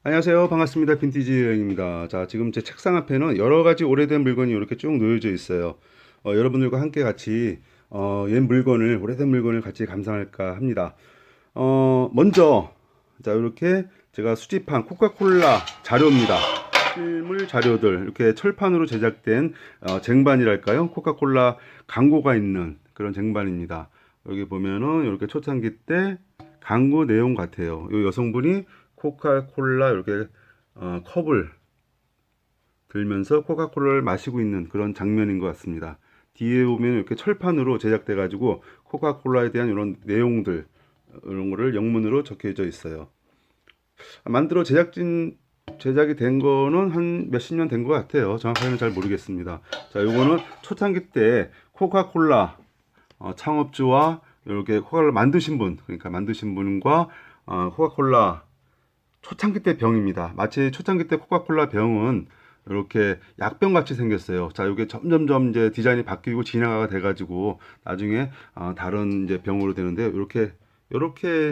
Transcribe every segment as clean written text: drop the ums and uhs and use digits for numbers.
안녕하세요. 반갑습니다. 빈티지 여행입니다. 자, 지금 제 책상 앞에는 여러 가지 오래된 물건이 이렇게 쭉 놓여져 있어요. 여러분들과 함께 같이 옛 물건을, 오래된 물건을 같이 감상할까 합니다. 먼저 자, 이렇게 제가 수집한 코카콜라 자료입니다. 실물 자료들, 이렇게 철판으로 제작된 쟁반이랄까요? 코카콜라 광고가 있는 그런 쟁반입니다. 여기 보면은 이렇게 초창기 때 광고 내용 같아요. 이 여성분이 코카콜라 이렇게 컵을 들면서 코카콜라를 마시고 있는 그런 장면인 것 같습니다. 뒤에 보면 이렇게 철판으로 제작돼 가지고 코카콜라에 대한 이런 내용들, 이런 거를 영문으로 적혀져 있어요. 만들어 제작이 된 거는 한 몇십 년 된 것 같아요. 정확하게는 잘 모르겠습니다. 자, 요거는 초창기 때 코카콜라 창업주와 이렇게 코카콜라 만드신 분, 그러니까 만드신 분과 코카콜라 초창기 때 병입니다. 마치 초창기 때 코카콜라 병은 이렇게 약병 같이 생겼어요. 자, 이게 점점점 이제 디자인이 바뀌고 진화가 돼가지고 나중에 다른 이제 병으로 되는데 이렇게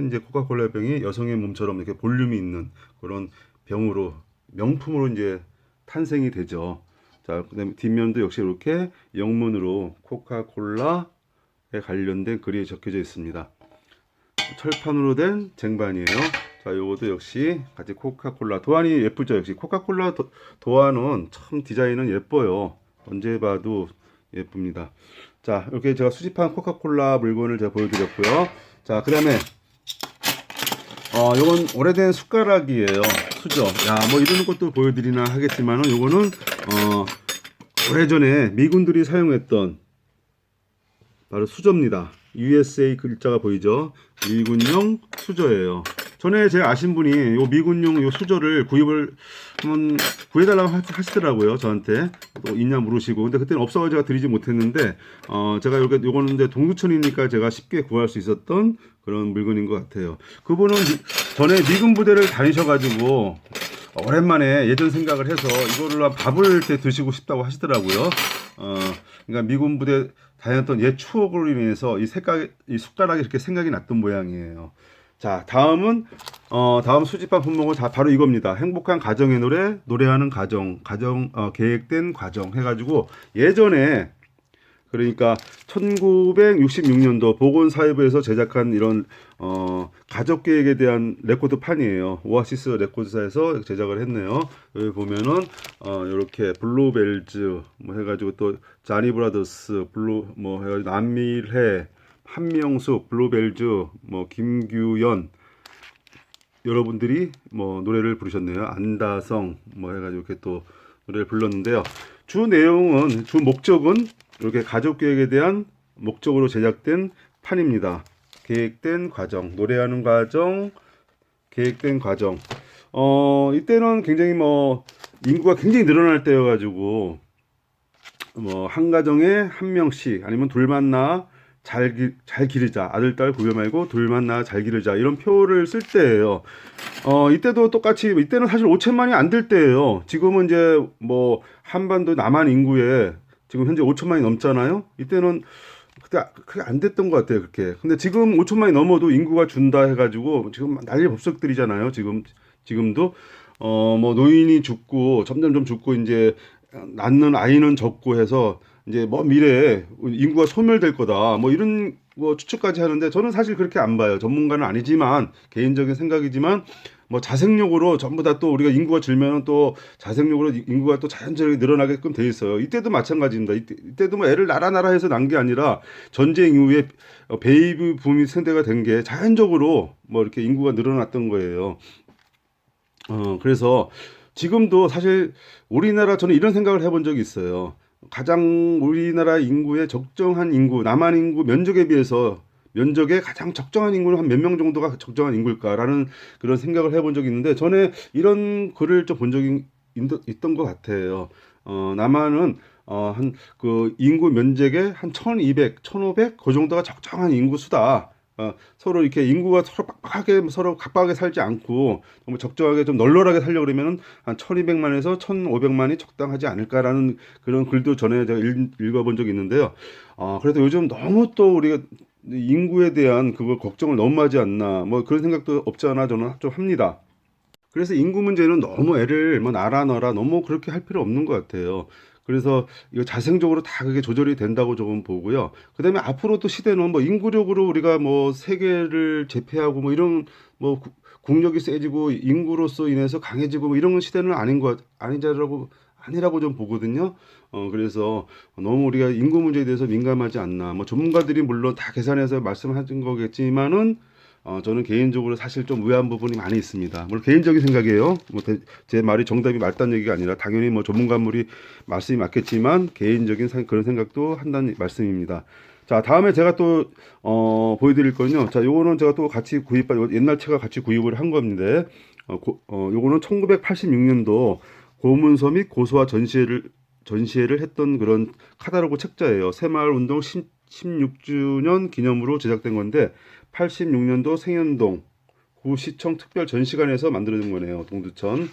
이제 코카콜라 병이 여성의 몸처럼 이렇게 볼륨이 있는 그런 병으로 명품으로 이제 탄생이 되죠. 자, 그다음에 뒷면도 역시 이렇게 영문으로 코카콜라에 관련된 글이 적혀져 있습니다. 철판으로 된 쟁반이에요. 자, 요것도 역시 같이 코카콜라 도안이 예쁘죠. 역시 코카콜라 도안은 참 디자인은 예뻐요. 언제 봐도 예쁩니다. 자, 이렇게 제가 수집한 코카콜라 물건을 제가 보여드렸고요. 자, 그 다음에 요건 오래된 숟가락이에요. 수저. 야, 뭐 이런 것도 보여드리나 하겠지만은 요거는 오래전에 미군들이 사용했던 바로 수저입니다. USA 글자가 보이죠? 미군용 수저예요. 전에 제가 아신 분이 요 미군용 요 수저를 구입을 한번 구해달라고 하시더라고요. 저한테 또 있냐 물으시고. 근데 그때는 없어서 제가 드리지 못했는데 제가 요거는 이제 동두천이니까 제가 쉽게 구할 수 있었던 그런 물건인 것 같아요. 그분은 전에 미군 부대를 다니셔가지고 오랜만에 예전 생각을 해서 이거를 밥을 이렇게 드시고 싶다고 하시더라고요. 그러니까 미군 부대 다녔던 옛 추억으로 인해서 이 숟가락이 이렇게 생각이 났던 모양이에요. 자, 다음 수집한 품목은 바로 이겁니다. 행복한 가정의 노래, 노래하는 가정, 계획된 과정 해가지고 예전에 그러니까 1966년도 보건사회부에서 제작한 이런 가족 계획에 대한 레코드판이에요. 오아시스 레코드사에서 제작을 했네요. 여기 보면은 이렇게 블루벨즈 뭐 해가지고 또 자니 브라더스 블루 뭐 해가지고 남밀해 한명숙 블루벨즈 뭐 김규현 여러분들이 뭐 노래를 부르셨네요. 안다성 뭐 해가지고 이렇게 또 노래를 불렀는데요. 주 목적은 이렇게 가족 계획에 대한 목적으로 제작된 판입니다. 계획된 과정, 노래하는 과정, 계획된 과정. 이때는 굉장히 뭐 인구가 굉장히 늘어날 때여가지고 뭐 한 가정에 한 명씩 아니면 둘만 낳아 잘 기르자 아들 딸 구별 말고 둘만 낳아 잘 기르자 이런 표를 쓸 때예요. 이때도 똑같이 이때는 사실 5천만이 안 될 때예요. 지금은 이제 뭐 한반도 남한 인구에 지금 현재 5천만이 넘잖아요. 이때는 그때 그게 안 됐던 것 같아요. 그렇게. 근데 지금 5천만이 넘어도 인구가 준다 해가지고 지금 난리 법석들이잖아요. 지금도 뭐 노인이 죽고 점점점 죽고 이제 낳는 아이는 적고 해서 이제 뭐 미래에 인구가 소멸될 거다 뭐 이런 거 추측까지 하는데 저는 사실 그렇게 안 봐요. 전문가는 아니지만 개인적인 생각이지만 뭐 자생력으로 전부 다 또 우리가 인구가 줄면 또 자생력으로 인구가 또 자연스럽게 늘어나게끔 돼 있어요. 이때도 마찬가지입니다. 이때도 뭐 애를 나라 해서 난 게 아니라 전쟁 이후에 베이비 붐이 세대가 된 게 자연적으로 뭐 이렇게 인구가 늘어났던 거예요. 그래서 지금도 사실 우리나라 저는 이런 생각을 해본 적이 있어요. 가장 우리나라 인구의 적정한 인구, 남한 인구 면적에 비해서 면적의 가장 적정한 인구는 한 몇 명 정도가 적정한 인구일까라는 그런 생각을 해본 적이 있는데 전에 이런 글을 좀 본 적이 있던 것 같아요. 남한은 한 그 인구 면적의 한 1200, 1500 그 정도가 적정한 인구 수다. 서로 이렇게 인구가 서로 빡빡하게 서로 각박하게 살지 않고 너무 적정하게 좀 널널하게 살려고 그러면은 한 1200만에서 1500만이 적당하지 않을까라는 그런 글도 전에 제가 읽어본 적이 있는데요. 그래도 요즘 너무 또 우리가 인구에 대한 그걸 걱정을 너무 하지 않나 뭐 그런 생각도 없지 않아 저는 좀 합니다. 그래서 인구 문제는 너무 애를 뭐 나라 너라 너무 그렇게 할 필요 없는 것 같아요. 그래서 이거 자생적으로 다 그게 조절이 된다고 조금 보고요. 그다음에 앞으로 또 시대는 뭐 인구력으로 우리가 뭐 세계를 제패하고 뭐 이런 뭐 국력이 세지고 인구로서 인해서 강해지고 뭐 이런 시대는 아니라고 좀 보거든요. 그래서 너무 우리가 인구 문제에 대해서 민감하지 않나. 뭐 전문가들이 물론 다 계산해서 말씀하신 거겠지만은 저는 개인적으로 사실 좀 의아한 부분이 많이 있습니다. 물론 개인적인 생각이에요. 제 말이 정답이 맞다는 얘기가 아니라 당연히 뭐 전문가물이 말씀이 맞겠지만 개인적인 그런 생각도 한다는 말씀입니다. 자, 다음에 제가 또 보여드릴 거는요. 자, 요거는 제가 또 같이 옛날 책과 같이 구입을 한 건데, 요거는 1986년도 고문서 및 고소와 전시회를 했던 그런 카다로그 책자예요. 새마을운동 16주년 기념으로 제작된 건데 86년도 생현동 구시청 특별 전시관에서 만들어진 거네요. 동두천.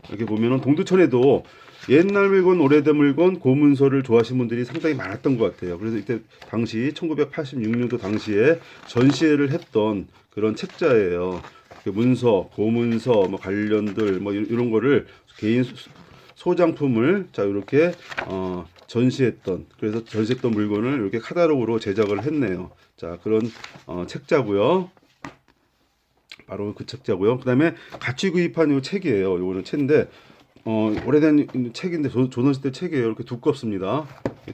이렇게 보면은 동두천에도 옛날 물건, 오래된 물건, 고문서를 좋아하시는 분들이 상당히 많았던 것 같아요. 그래서 이때 당시 1986년도 당시에 전시회를 했던 그런 책자예요. 문서, 고문서, 뭐 관련들, 뭐 이런 거를 개인 소장품을 자 이렇게 전시했던, 그래서 전시했던 물건을 이렇게 카탈로그로 제작을 했네요. 자, 그런 책자고요. 바로 그 책자고요. 그다음에 같이 구입한 이 책이에요. 요거는 책인데 오래된 책인데 조선시대 책이에요. 이렇게 두껍습니다.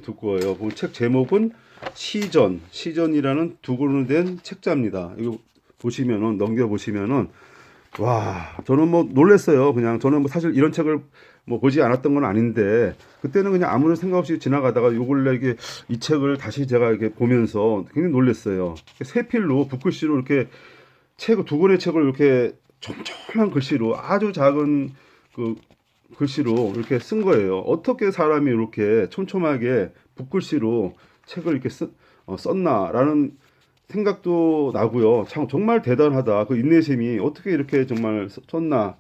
두꺼워요. 그 책 제목은 시전이라는 두 권으로 된 책자입니다. 이거 보시면은 넘겨 보시면은 와, 저는 뭐 놀랬어요. 그냥 저는 뭐 사실 이런 책을 뭐 보지 않았던 건 아닌데 그때는 그냥 아무런 생각 없이 지나가다가 요걸 이게 이 책을 다시 제가 이렇게 보면서 굉장히 놀랬어요. 세 필로 붓글씨로 이렇게 두 권의 책을 이렇게 촘촘한 글씨로 아주 작은 그 글씨로 이렇게 쓴 거예요. 어떻게 사람이 이렇게 촘촘하게 붓글씨로 책을 이렇게 썼나라는 생각도 나고요. 참 정말 대단하다. 그 인내심이 어떻게 이렇게 정말 썼나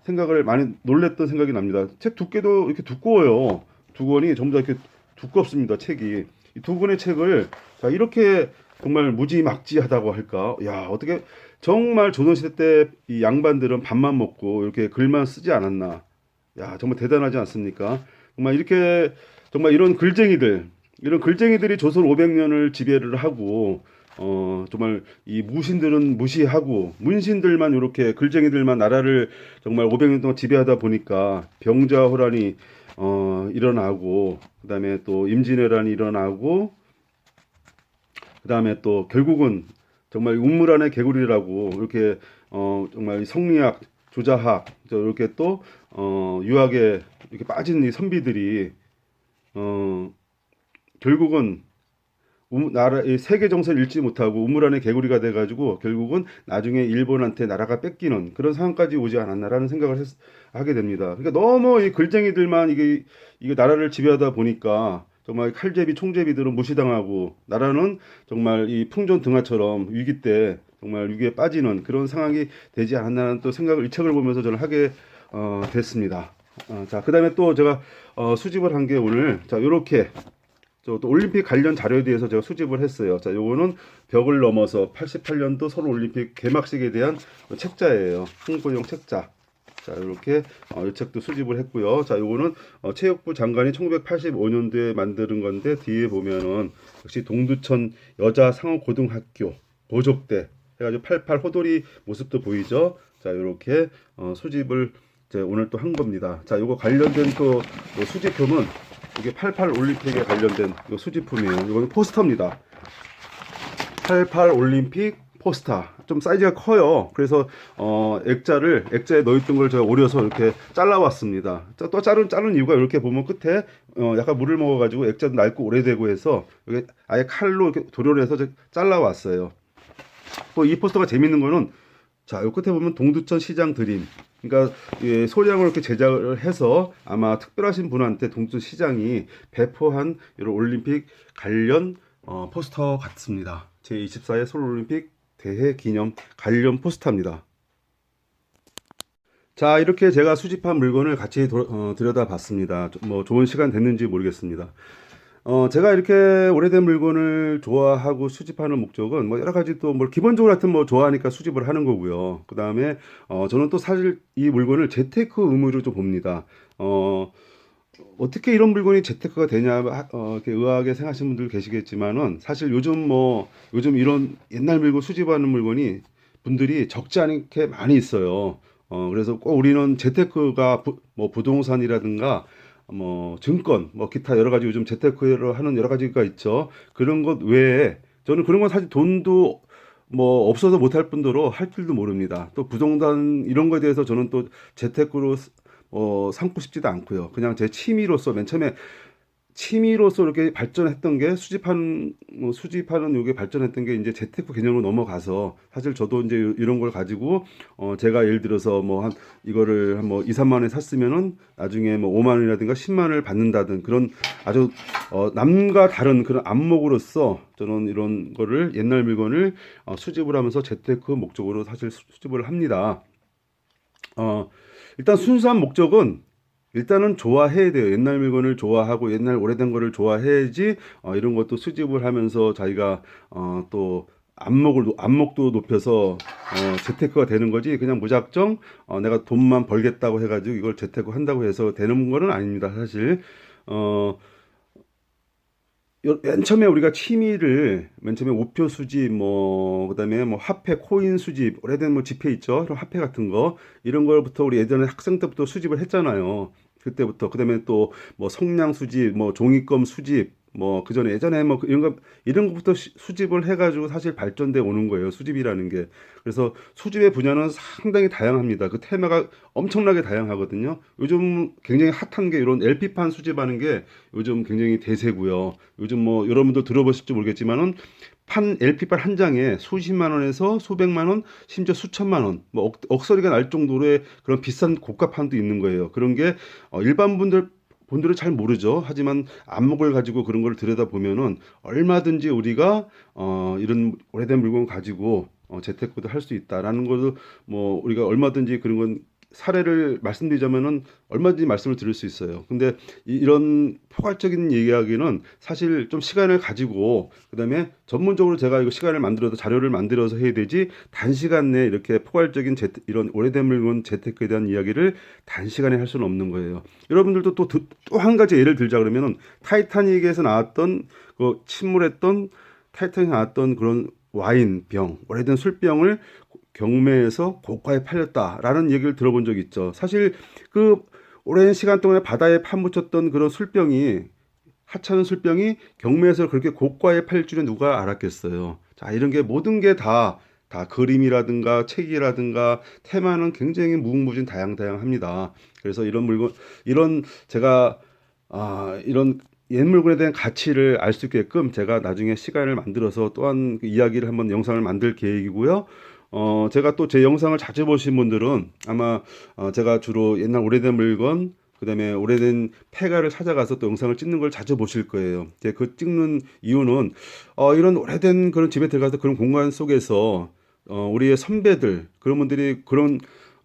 생각을 많이 놀랬던 생각이 납니다. 책 두께도 이렇게 두꺼워요. 두 권이 전부 다 이렇게 두껍습니다. 책이 이 두 권의 책을 자 이렇게 정말 무지막지하다고 할까? 야, 어떻게 정말 조선시대 때 이 양반들은 밥만 먹고 이렇게 글만 쓰지 않았나? 야, 정말 대단하지 않습니까? 정말 이렇게 정말 이런 글쟁이들이 조선 500년을 지배를 하고 정말 이 무신들은 무시하고 문신들만 이렇게 글쟁이들만 나라를 정말 500년 동안 지배하다 보니까 병자호란이 일어나고 그다음에 또 임진왜란이 일어나고 그다음에 또 결국은 정말 우물 안의 개구리라고 이렇게 정말 성리학 조자학 이렇게 또 유학에 이렇게 빠진 이 선비들이 결국은 나라 세계 정세를 읽지 못하고 우물 안의 개구리가 돼가지고 결국은 나중에 일본한테 나라가 뺏기는 그런 상황까지 오지 않았나라는 생각을 하게 됩니다. 그러니까 너무 이 글쟁이들만 이게 나라를 지배하다 보니까 정말 칼제비 총제비들은 무시당하고 나라는 정말 이 풍전등화처럼 위기 때 정말 위기에 빠지는 그런 상황이 되지 않았나라는 또 생각을 이 책을 보면서 저는 하게 됐습니다. 자, 그다음에 또 제가 수집을 한 게 오늘 자 이렇게 또 올림픽 관련 자료에 대해서 제가 수집을 했어요. 자, 요거는 벽을 넘어서 88년도 서울 올림픽 개막식에 대한 책자예요. 홍보용 책자. 자, 이렇게 이 책도 수집을 했고요. 자, 요거는 체육부 장관이 1985년도에 만드는 건데 뒤에 보면은 역시 동두천 여자 상업고등학교 보족대 해가지고 88 호돌이 모습도 보이죠. 자, 이렇게 수집을 오늘 또 한 겁니다. 자, 요거 관련된 또 수집품은 이게 88 올림픽에 관련된 이 수집품이에요. 이거는 포스터입니다. 88 올림픽 포스터. 좀 사이즈가 커요. 그래서 액자에 넣었던 걸 제가 오려서 이렇게 잘라왔습니다. 또 자른 이유가 이렇게 보면 끝에 약간 물을 먹어가지고 액자도 낡고 오래되고 해서 이게 아예 칼로 이렇게 도려내서 잘라왔어요. 또 이 포스터가 재밌는 거는 자, 요 끝에 보면 동두천 시장 드림. 그러니까 예, 소량을 이렇게 제작을 해서 아마 특별하신 분한테 동두천 시장이 배포한 이런 올림픽 관련 포스터 같습니다. 제24회 서울올림픽 대회 기념 관련 포스터입니다. 자, 이렇게 제가 수집한 물건을 같이 들여다봤습니다. 뭐 좋은 시간 됐는지 모르겠습니다. 제가 이렇게 오래된 물건을 좋아하고 수집하는 목적은 뭐 여러 가지 또 뭐 기본적으로 하여튼 뭐 좋아하니까 수집을 하는 거고요. 그다음에 저는 또 사실 이 물건을 재테크 의무로 좀 봅니다. 어, 어떻게 이런 물건이 재테크가 되냐, 이렇게 의아하게 생각하시는 분들 계시겠지만은 사실 요즘 이런 옛날 물건 수집하는 물건이 분들이 적지 않게 많이 있어요. 그래서 꼭 우리는 재테크가 뭐 부동산이라든가 뭐 증권, 뭐 기타 여러 가지 요즘 재테크를 하는 여러 가지가 있죠. 그런 것 외에 저는 그런 건 사실 돈도 뭐 없어서 못할 뿐더러 할 줄도 모릅니다. 또 부동산 이런 거에 대해서 저는 또 재테크로 삼고 싶지도 않고요. 그냥 제 취미로서 맨 처음에 취미로서 이렇게 발전했던 게 수집하는 요게 발전했던 게 이제 재테크 개념으로 넘어가서 사실 저도 이제 이런 걸 가지고 제가 예를 들어서 뭐 한 이거를 한 뭐 2, 3만 원에 샀으면은 나중에 뭐 5만 원이라든가 10만 원을 받는다든 그런 아주 남과 다른 그런 안목으로서 저는 이런 거를 옛날 물건을 수집을 하면서 재테크 목적으로 사실 수집을 합니다. 어, 일단 순수한 목적은 일단은 좋아해야 돼요. 옛날 물건을 좋아하고 옛날 오래된 거를 좋아해야지 이런 것도 수집을 하면서 자기가 또 안목도 높여서 재테크가 되는 거지. 그냥 무작정 내가 돈만 벌겠다고 해가지고 이걸 재테크 한다고 해서 되는 거는 아닙니다. 사실 어, 맨 처음에 우리가 취미를 맨 처음에 우표 수집 뭐 그다음에 뭐 화폐 코인 수집 오래된 뭐 지폐 있죠 그런 화폐 같은 거 이런 걸부터 우리 예전에 학생 때부터 수집을 했잖아요 그때부터 그다음에 또 뭐 성냥 수집 뭐 종이껌 수집 뭐 그전에 예전에 뭐 이런 거부터 수집을 해가지고 사실 발전돼 오는 거예요 수집이라는 게 그래서 수집의 분야는 상당히 다양합니다 그 테마가 엄청나게 다양하거든요 요즘 굉장히 핫한 게 이런 LP판 수집하는 게 요즘 굉장히 대세고요 요즘 뭐 여러분도 들어보실지 모르겠지만은 LP판 한 장에 수십만 원에서 수백만 원, 심지어 수천만 원, 뭐 억소리가 날 정도로의 그런 비싼 고가판도 있는 거예요. 그런 게 일반 분들은 잘 모르죠. 하지만 안목을 가지고 그런 걸 들여다 보면은 얼마든지 우리가 이런 오래된 물건 가지고 재테크도 할 수 있다라는 것도 뭐 우리가 얼마든지 그런 건 사례를 말씀드리자면은 얼마든지 말씀을 드릴 수 있어요. 근데 이런 포괄적인 이야기는 사실 좀 시간을 가지고 그다음에 전문적으로 제가 이거 시간을 만들어서 자료를 만들어서 해야 되지 단시간 내에 이렇게 포괄적인 이런 오래된 물건 재테크에 대한 이야기를 단시간에 할 수는 없는 거예요. 여러분들도 또 한 가지 예를 들자 그러면은 타이타닉에서 나왔던 그 침몰했던 타이타닉에 나왔던 그런 와인 병, 오래된 술병을 경매에서 고가에 팔렸다라는 얘기를 들어본 적 있죠. 사실 그 오랜 시간 동안에 바다에 파묻혔던 그런 술병이 하찮은 술병이 경매에서 그렇게 고가에 팔 줄은 누가 알았겠어요. 자, 이런 게 모든 게 다 그림이라든가 책이라든가 테마는 굉장히 무궁무진 다양합니다. 그래서 이런 물건, 이런 제가 이런 옛 물건에 대한 가치를 알 수 있게끔 제가 나중에 시간을 만들어서 또한 그 이야기를 한번 영상을 만들 계획이고요. 제가 또 제 영상을 자주 보신 분들은 아마 제가 주로 옛날 오래된 물건, 그다음에 오래된 폐가를 찾아가서 또 영상을 찍는 걸 자주 보실 거예요. 이제 그 찍는 이유는 이런 오래된 그런 집에 들어가서 그런 공간 속에서 우리의 선배들 그런 분들이 그런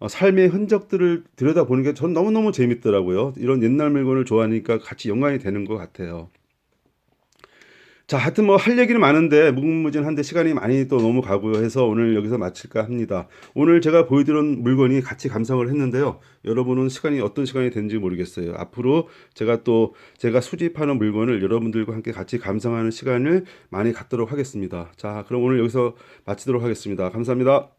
삶의 흔적들을 들여다보는 게 전 너무너무 재밌더라고요. 이런 옛날 물건을 좋아하니까 같이 연관이 되는 것 같아요. 자, 하여튼 뭐 할 얘기는 많은데 무궁무진한데 시간이 많이 또 넘어가고요 해서 오늘 여기서 마칠까 합니다. 오늘 제가 보여드린 물건이 같이 감상을 했는데요. 여러분은 시간이 어떤 시간이 되는지 모르겠어요. 앞으로 제가 수집하는 물건을 여러분들과 함께 같이 감상하는 시간을 많이 갖도록 하겠습니다. 자, 그럼 오늘 여기서 마치도록 하겠습니다. 감사합니다.